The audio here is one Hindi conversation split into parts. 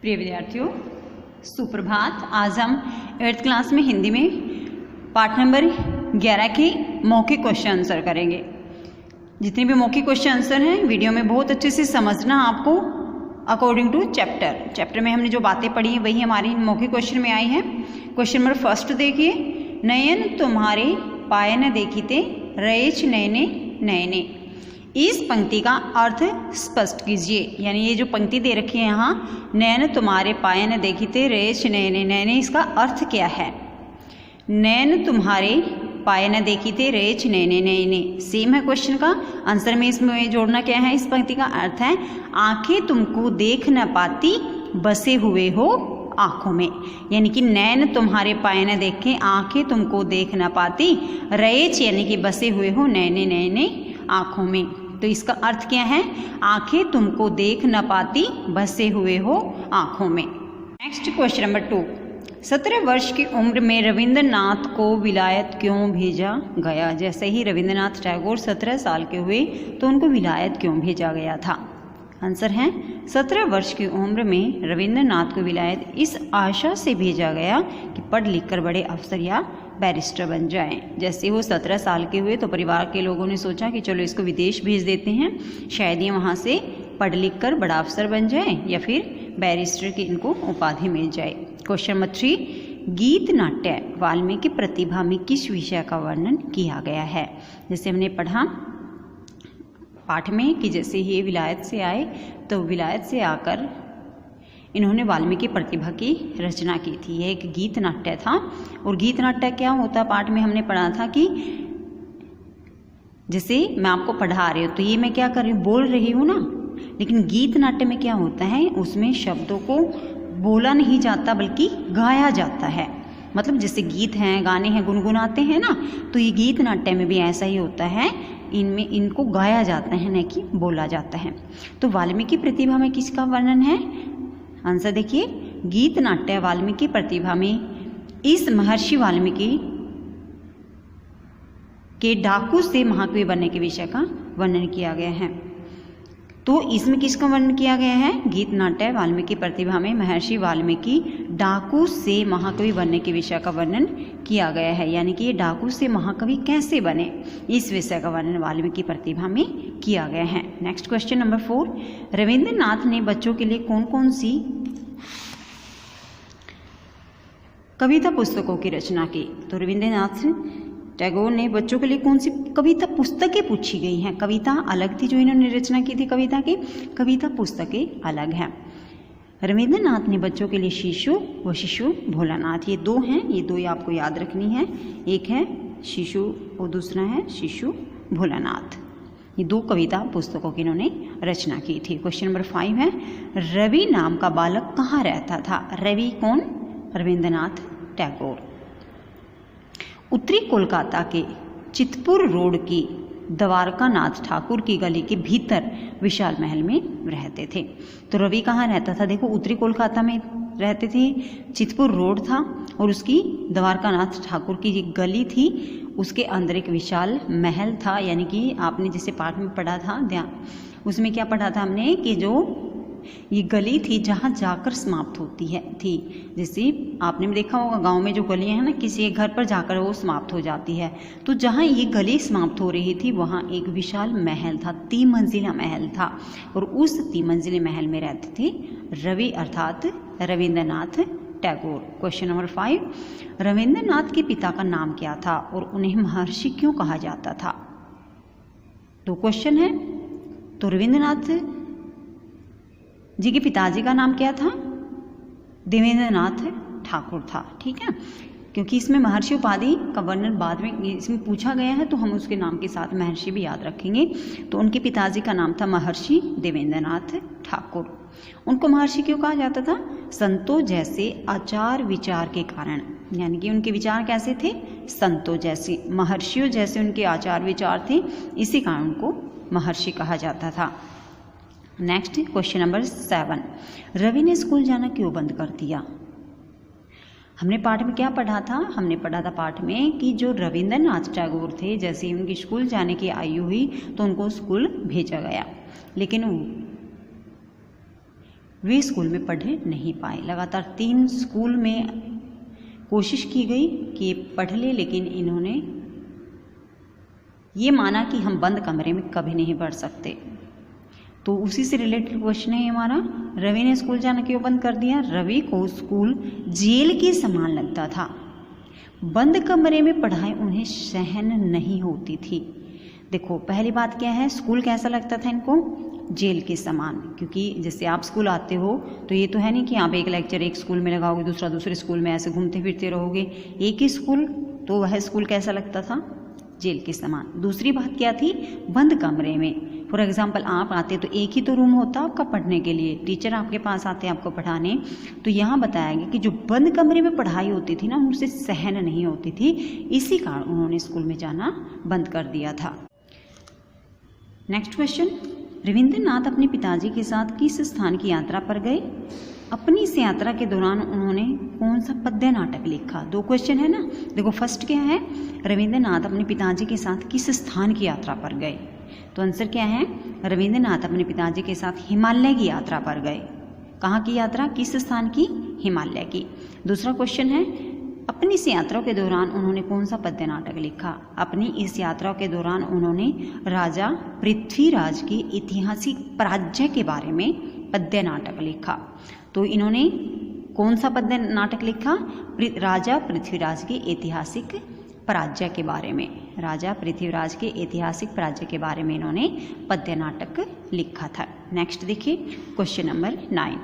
प्रिय विद्यार्थियों, सुप्रभात। आज हम 8th क्लास में हिंदी में पाठ नंबर 11 के मौखिक क्वेश्चन आंसर करेंगे। जितने भी मौखिक क्वेश्चन आंसर हैं वीडियो में बहुत अच्छे से समझना आपको अकॉर्डिंग टू चैप्टर में हमने जो बातें पढ़ी हैं वही हमारी मौखिक क्वेश्चन में आई हैं। क्वेश्चन नंबर फर्स्ट देखिए, नयन तुम्हारे पाए न देखीते रएच नयने नयने। इस पंक्ति का अर्थ स्पष्ट कीजिए। यानी ये जो पंक्ति दे रखी है यहाँ, नयन तुम्हारे पाए न देखीते रएच नयने नयने, इसका अर्थ क्या है? नयन तुम्हारे पाए न देखीते रएच नयने नयने सेम है क्वेश्चन का आंसर में। इसमें जोड़ना क्या है? इस पंक्ति का अर्थ है आंखें तुमको देख न पाती बसे हुए हो आंखों में। यानी कि नैन तुम्हारे पाए न देखे, आंखें तुमको देख न पाती, रएच यानी कि बसे हुए हो नैने नैने आंखों में। तो इसका अर्थ क्या है? आंखें तुमको देख न पाती बसे हुए हो आंखों में। नेक्स्ट क्वेश्चन नंबर 2, 17 वर्ष की उम्र में रविंद्रनाथ को विलायत क्यों भेजा गया? जैसे ही रविंद्रनाथ टैगोर 17 साल के हुए तो उनको विलायत क्यों भेजा गया था? आंसर है 17 वर्ष की उम्र में रविंद्रनाथ को विलायत इस आशा से भेजा गया कि पढ़ लिख कर बड़े अफसर या बैरिस्टर बन जाएं। जैसे वो 17 साल के हुए तो परिवार के लोगों ने सोचा कि चलो इसको विदेश भेज देते हैं, शायद ये वहाँ से पढ़ लिख कर बड़ा अफसर बन जाए या फिर बैरिस्टर की इनको उपाधि मिल जाए। क्वेश्चन नंबर 3, गीत नाट्य वाल्मीकि प्रतिभा में किस विषय का वर्णन किया गया है? जैसे हमने पढ़ा पाठ में कि जैसे ये विलायत से आए तो विलायत से आकर इन्होंने वाल्मीकि प्रतिभा की रचना की थी। यह एक गीत नाट्य था। और गीत नाट्य क्या होता? पाठ में हमने पढ़ा था कि जैसे मैं आपको पढ़ा रही हूँ तो ये मैं क्या कर रही हूँ, बोल रही हूँ ना, लेकिन गीत नाट्य में क्या होता है, उसमें शब्दों को बोला नहीं जाता बल्कि गाया जाता है। मतलब जैसे गीत हैं, गाने हैं, गुनगुनाते हैं ना, तो ये गीत नाट्य में भी ऐसा ही होता है। इनमें इनको गाया जाता है न कि बोला जाता है। तो वाल्मीकि प्रतिभा में किसका वर्णन है? आंसर देखिए, गीत नाट्य वाल्मीकि प्रतिभा में इस महर्षि वाल्मीकि के डाकू से महाकवि बनने के विषय का वर्णन किया गया है। तो इसमें किसका वर्णन किया गया है? गीत नाट्य वाल्मीकि प्रतिभा में महर्षि वाल्मीकि डाकू से महाकवि बनने के विषय का वर्णन किया गया है। यानी कि ये डाकू से महाकवि कैसे बने, इस विषय का वर्णन वाल्मीकि प्रतिभा में किया गया है। नेक्स्ट क्वेश्चन नंबर 4, रविंद्रनाथ ने बच्चों के लिए कौन कौन सी कविता पुस्तकों की रचना की? तो रविंद्रनाथ टैगोर ने बच्चों के लिए कौन सी कविता पुस्तकें पूछी गई हैं? कविता अलग थी जो इन्होंने रचना की थी कविता की, कविता पुस्तकें अलग हैं। रविंद्रनाथ ने बच्चों के लिए शिशु व शिशु भोलानाथ, ये दो हैं, ये दो आपको याद रखनी है। एक है शिशु और दूसरा है शिशु भोलानाथ। ये दो कविता पुस्तकों की इन्होंने रचना की थी। क्वेश्चन नंबर 5 है, रवि नाम का बालक कहाँ रहता था? रवि कौन? रविंद्रनाथ टैगोर। उत्तरी कोलकाता के चितपुर रोड की द्वारकानाथ ठाकुर की गली के भीतर विशाल महल में रहते थे। तो रवि कहाँ रहता था? देखो, उत्तरी कोलकाता में रहते थे, चितपुर रोड था और उसकी द्वारकानाथ ठाकुर की एक गली थी, उसके अंदर एक विशाल महल था। यानी कि आपने जैसे पाठ में पढ़ा था ध्यान, उसमें क्या पढ़ा था हमने कि जो ये गली थी जहाँ जाकर समाप्त होती है थी। जैसे आपने भी देखा होगा गांव में जो गलियां हैं ना, किसी एक घर पर जाकर वो समाप्त हो जाती है। तो जहाँ ये गली समाप्त हो रही थी वहाँ एक विशाल महल था, 3 मंजिला महल था, और उस 3 मंजिले महल में रहते थे रवि अर्थात रविंद्रनाथ टैगोर। क्वेश्चन नंबर 5, रविंद्रनाथ के पिता का नाम क्या था और उन्हें महर्षि क्यों कहा जाता था? तो क्वेश्चन है, तो रविंद्रनाथ जी के पिताजी का नाम क्या था? देवेंद्रनाथ ठाकुर था। ठीक है, क्योंकि इसमें महर्षि उपाधि का वर्णन बाद में इसमें पूछा गया है तो हम उसके नाम के साथ महर्षि भी याद रखेंगे। तो उनके पिताजी का नाम था महर्षि देवेंद्रनाथ ठाकुर। उनको महर्षि क्यों कहा जाता था? संतों जैसे आचार विचार के कारण। यानी कि उनके विचार कैसे थे? संतों जैसे, महर्षियों जैसे उनके आचार विचार थे, इसी कारण उनको महर्षि कहा जाता था। नेक्स्ट क्वेश्चन नंबर 7, रवि ने स्कूल जाना क्यों बंद कर दिया? हमने पाठ में क्या पढ़ा था? हमने पढ़ा था पाठ में कि जो रविंद्रनाथ टैगोर थे, जैसे ही उनकी स्कूल जाने की आयु हुई तो उनको स्कूल भेजा गया, लेकिन वे स्कूल में पढ़ नहीं पाए। लगातार 3 स्कूल में कोशिश की गई कि पढ़ ले, लेकिन इन्होंने ये माना कि हम बंद कमरे में कभी नहीं पढ़ सकते। तो उसी से रिलेटेड क्वेश्चन है हमारा, रवि ने स्कूल जाना क्यों बंद कर दिया? रवि को स्कूल जेल के समान लगता था। बंद कमरे में पढ़ाई उन्हें सहन नहीं होती थी। देखो पहली बात क्या है, स्कूल कैसा लगता था इनको? जेल के समान। क्योंकि जैसे आप स्कूल आते हो तो ये तो है नहीं कि आप एक लेक्चर एक स्कूल में लगाओगे, दूसरा दूसरे स्कूल में, ऐसे घूमते फिरते रहोगे। एक ही स्कूल, तो वह स्कूल कैसा लगता था? जेल के समान। दूसरी बात क्या थी? बंद कमरे में। फॉर एग्जाम्पल आप आते तो एक ही तो रूम होता आपका पढ़ने के लिए, टीचर आपके पास आते आपको पढ़ाने। तो यहाँ बताया गया कि जो बंद कमरे में पढ़ाई होती थी ना, उनसे सहन नहीं होती थी, इसी कारण उन्होंने स्कूल में जाना बंद कर दिया था। नेक्स्ट क्वेश्चन, रविंद्रनाथ अपने पिताजी के साथ किस स्थान की यात्रा पर गए? अपनी इस यात्रा के दौरान उन्होंने कौन सा पद्य नाटक लिखा? 2 क्वेश्चन है ना। देखो फर्स्ट क्या है, रविंद्रनाथ अपने पिताजी के साथ किस स्थान की यात्रा पर गए? तो आंसर क्या है, रविंद्रनाथ अपने पिताजी के साथ हिमालय की यात्रा पर गए। कहाँ की यात्रा? किस स्थान की? हिमालय की। दूसरा क्वेश्चन है, अपनी इस यात्रा के दौरान उन्होंने कौन सा पद्य नाटक लिखा? अपनी इस यात्रा के दौरान उन्होंने राजा पृथ्वीराज के ऐतिहासिक पराजय के बारे में पद्य नाटक लिखा। तो इन्होंने कौन सा पद्य नाटक लिखा? राजा पृथ्वीराज के ऐतिहासिक पराजय के बारे में। राजा पृथ्वीराज के ऐतिहासिक पराजय के बारे में इन्होंने पद्य नाटक लिखा था। नेक्स्ट देखिए क्वेश्चन नंबर 9।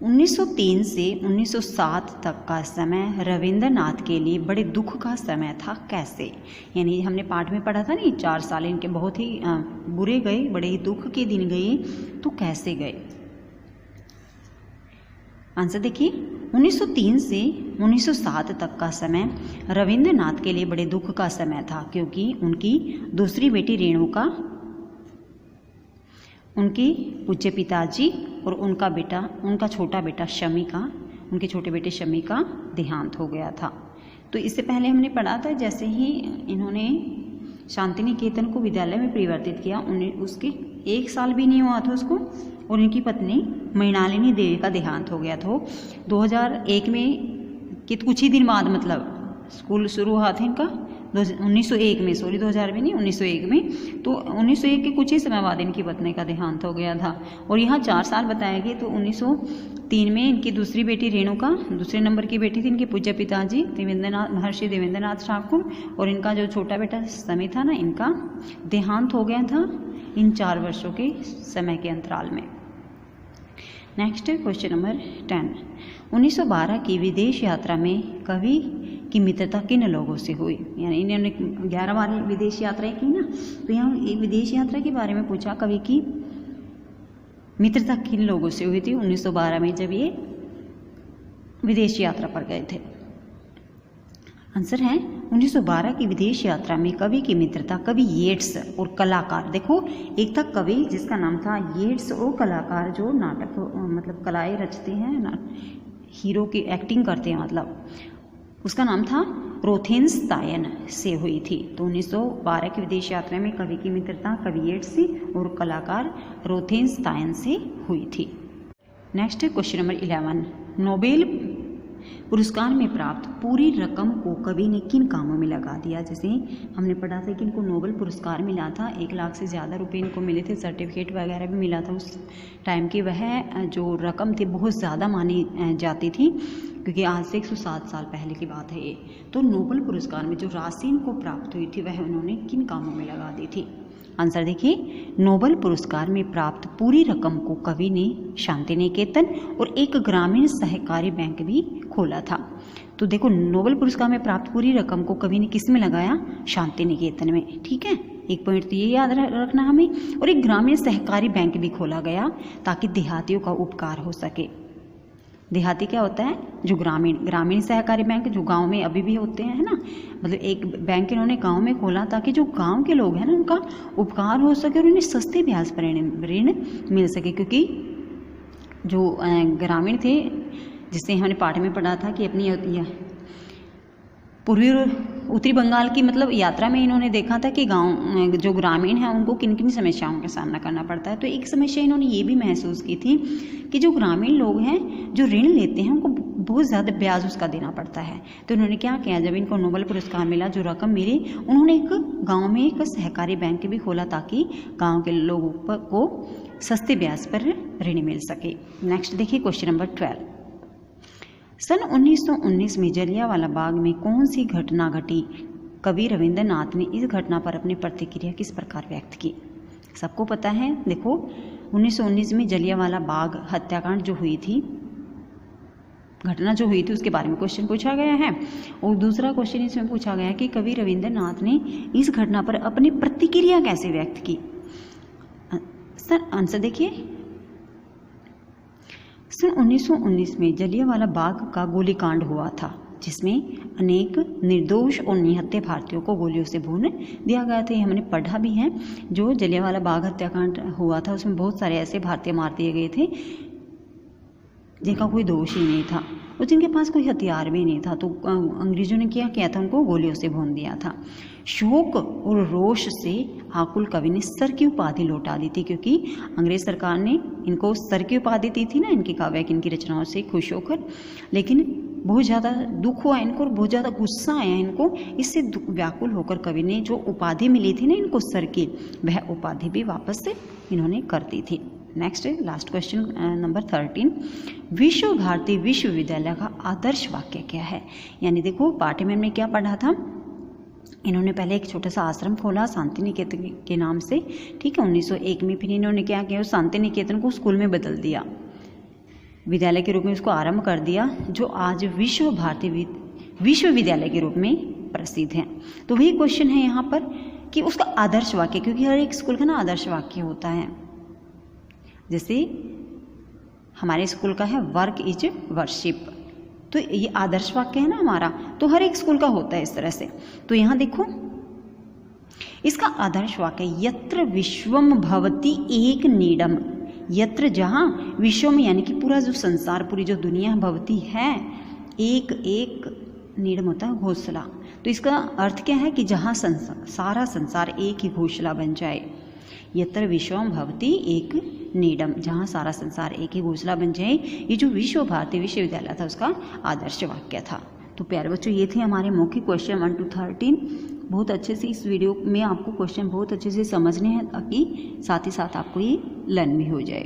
1903 से 1907 तक का समय रविंद्रनाथ के लिए बड़े दुख का समय था। कैसे? यानी हमने पाठ में पढ़ा था नहीं, 4 साल इनके बहुत ही बुरे गए, बड़े ही दुख के दिन गए। तो कैसे गए? आंसर देखिए, 1903 से 1907 तक का समय रविंद्रनाथ के लिए बड़े दुख का समय था, क्योंकि उनकी दूसरी बेटी रेणुका, उनके पूज्य पिताजी और उनका छोटा बेटा शमी का, उनके छोटे बेटे शमी का देहांत हो गया था। तो इससे पहले हमने पढ़ा था, जैसे ही इन्होंने शांति निकेतन को विद्यालय में परिवर्तित किया, उसके 1 साल भी नहीं हुआ था उसको, और इनकी पत्नी मृणालिनी देवी का देहांत हो गया था। 2001 में कि कुछ ही दिन बाद, मतलब स्कूल शुरू हुआ था इनका 1901 में, सॉरी 2000 में नहीं, 1901 में। तो 1901 के कुछ ही समय बाद इनकी पत्नी का देहांत हो गया था। और यहाँ 4 साल बताए गए। तो 1903 में इनकी दूसरी बेटी रेणुका, दूसरे नंबर की बेटी थी इनके पूज्य पिताजी महर्षि देवेंद्रनाथ ठाकुर, और इनका जो छोटा बेटा समय था ना, इनका देहांत हो गया था इन 4 वर्षों के समय के अंतराल में। Next question number 10। 1912 की विदेश यात्रा में कवि की मित्रता किन लोगों से हुई? यानी इन्होंने 11 बार विदेश यात्राएं की ना, तो यहाँ विदेश यात्रा के बारे में पूछा, कवि की मित्रता किन लोगों से हुई थी 1912 में जब ये विदेश यात्रा पर गए थे? आंसर है 1912 की विदेश यात्रा में कवि की मित्रता कवि येट्स और कलाकार, देखो एक था कवि जिसका नाम था येट्स, और कलाकार जो नाटक मतलब कलाएं रचते हैं, हीरो की एक्टिंग करते हैं, मतलब उसका नाम था रोथेन्स्टाइन से हुई थी। तो 1912 की विदेश यात्रा में कवि की मित्रता कवि येट्स से और कलाकार रोथेन्स्टाइन से हुई थी। Next question number 11। नोबेल पुरस्कार में प्राप्त पूरी रकम को कवि ने किन कामों में लगा दिया? जैसे हमने पढ़ा था कि इनको नोबेल पुरस्कार मिला था, 1 लाख से ज़्यादा रुपए इनको मिले थे, सर्टिफिकेट वगैरह भी मिला था उस टाइम की। वह जो रकम थी बहुत ज़्यादा मानी जाती थी, क्योंकि आज से 107 साल पहले की बात है ये। तो नोबेल पुरस्कार में जो राशि इनको प्राप्त हुई थी वह उन्होंने किन कामों में लगा दी थी? आंसर देखिए, नोबेल पुरस्कार में प्राप्त पूरी रकम को कवि ने शांति निकेतन और एक ग्रामीण सहकारी बैंक भी खोला था। तो देखो नोबेल पुरस्कार में प्राप्त पूरी रकम को कवि ने किस में लगाया? शांति निकेतन में। ठीक है, एक पॉइंट तो ये याद रखना हमें। और एक ग्रामीण सहकारी बैंक भी खोला गया ताकि देहातियों का उपकार हो सके। देहाती क्या होता है? जो ग्रामीण सहकारी बैंक जो गांव में अभी भी होते हैं, है ना, मतलब एक बैंक इन्होंने गांव में खोला ताकि जो गांव के लोग हैं ना उनका उपकार हो सके और उन्हें सस्ते ब्याज पर ऋण मिल सके। क्योंकि जो ग्रामीण थे, जिससे हमने पाठ में पढ़ा था कि अपनी उत्तरी बंगाल की मतलब यात्रा में इन्होंने देखा था कि गांव जो ग्रामीण हैं उनको किन किन समस्याओं का सामना करना पड़ता है। तो एक समस्या इन्होंने ये भी महसूस की थी कि जो ग्रामीण लोग हैं जो ऋण लेते हैं उनको बहुत ज़्यादा ब्याज उसका देना पड़ता है। तो उन्होंने क्या किया, जब इनको नोबेल पुरस्कार मिला, जो रकम मिली, उन्होंने एक गाँव में एक सहकारी बैंक भी खोला ताकि गाँव के लोगों को सस्ते ब्याज पर ऋण मिल सके। नेक्स्ट देखिए क्वेश्चन नंबर 12। सन 1919 में जलियांवाला बाग में कौन सी घटना घटी? कवि रविंद्रनाथ ने इस घटना पर अपनी प्रतिक्रिया किस प्रकार व्यक्त की? सबको पता है, देखो 1919 में जलियांवाला बाग हत्याकांड जो हुई थी, घटना जो हुई थी उसके बारे में क्वेश्चन पूछा गया है। और दूसरा क्वेश्चन इसमें पूछा गया कि कवि रविंद्रनाथ ने इस घटना पर अपनी प्रतिक्रिया कैसे व्यक्त की? सर आंसर देखिए, सन 1919 में जलियांवाला बाग का गोलीकांड हुआ था जिसमें अनेक निर्दोष और निहत्थे भारतीयों को गोलियों से भून दिया गया था। ये हमने पढ़ा भी है। जो जलियांवाला बाग हत्याकांड हुआ था उसमें बहुत सारे ऐसे भारतीय मार दिए गए थे जिनका कोई दोष ही नहीं था और जिनके पास कोई हथियार भी नहीं था। तो अंग्रेजों ने क्या किया था, उनको गोलियों से भून दिया था। शोक और रोष से आकुल कवि ने सर की उपाधि लौटा दी थी, क्योंकि अंग्रेज सरकार ने इनको सर की उपाधि दी थी ना इनकी काव्य की इनकी रचनाओं से खुश होकर, लेकिन बहुत ज़्यादा दुख हुआ इनको और बहुत ज़्यादा गुस्सा आया इनको। इससे व्याकुल होकर कवि ने जो उपाधि मिली थी ना इनको सर की, वह उपाधि भी वापस से इन्होंने कर दी थी। Next last question number 13। विश्व भारती विश्वविद्यालय का आदर्श वाक्य क्या है? यानी देखो पाठ्य में हमने क्या पढ़ा था, इन्होंने पहले एक छोटा सा आश्रम खोला शांति निकेतन के नाम से, ठीक है। 1901 में फिर इन्होंने क्या किया, शांति निकेतन को स्कूल में बदल दिया, विद्यालय के रूप में उसको आरंभ कर दिया, जो आज विश्व भारती विश्वविद्यालय के रूप में प्रसिद्ध है। तो वही क्वेश्चन है यहाँ पर कि उसका आदर्श वाक्य, क्योंकि हर एक स्कूल का ना आदर्श वाक्य होता है। जैसे हमारे स्कूल का है वर्क इज वर्शिप, तो ये आदर्श वाक्य है ना हमारा, तो हर एक स्कूल का होता है इस तरह से। तो यहाँ देखो इसका आदर्श वाक्य यत्र विश्वम भवति एक नीडम, यत्र जहाँ विश्व में यानी कि पूरा जो संसार पूरी जो दुनिया भवती है, एक एक नीडम होता है घोंसला। तो इसका अर्थ क्या है कि जहाँ सारा संसार एक ही घोंसला बन जाए। यत्र विश्वम भवति एक नीडम, जहाँ सारा संसार एक ही घोंसला बन जाए, ये जो विश्व भारती विश्वविद्यालय था उसका आदर्श वाक्य था। तो प्यारे बच्चों ये थे हमारे मौखिक क्वेश्चन 1 to 13। बहुत अच्छे से इस वीडियो में आपको क्वेश्चन बहुत अच्छे से समझने हैं ताकि साथ ही साथ आपको ये लर्न भी हो जाए।